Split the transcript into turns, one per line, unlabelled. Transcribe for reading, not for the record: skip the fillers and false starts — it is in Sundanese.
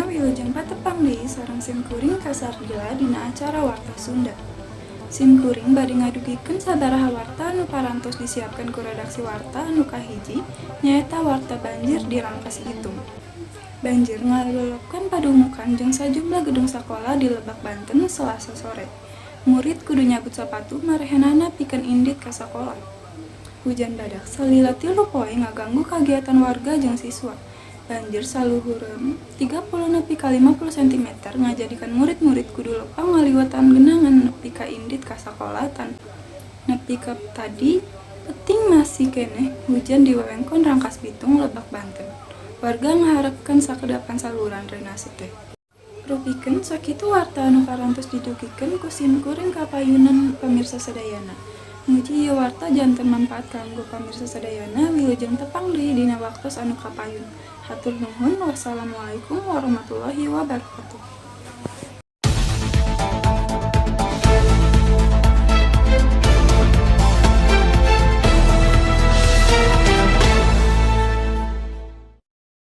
wilujeng patepang deui sareng simkuring kasardila dina acara warta Sunda. Simkuring bade ngadugikeun sabaraha warta anu parantos disiapkeun ku redaksi warta anu kahiji nyaeta warta banjir di Rangkas Bitung. Banjir ngalelepkeun padumukan jeung sajumlah gedung sakola di Lebak Banten Selasa sore. Murid kudu nyabut sapatu marehenana pikeun indit ka sakola. Hujan badak salila 3 poe ngaganggu kagiatan warga jeung siswa. Banjir saluhureun 30 nepi ka 50 cm ngajadikeun murid-murid kudu leumpang ngaliwatan genangan nepi ka indit ka sakola nepi ka tadi peuting masih keneh hujan di wewengkon Rangkas Bitung Lebak Banten. Warga ngaharepkeun sakedapan saluran drainase teh. Rupikeun sakitu warta anu parantos didugikeun ku simkuring kapayunan pamirsa sadayana. Muji ieu warta janten manfaat kanggo pamirsa sadayana wilujeng tepang deui dina waktos anu kapayun. Hatur nuhun. Wassalamualaikum warahmatullahi wabarakatuh.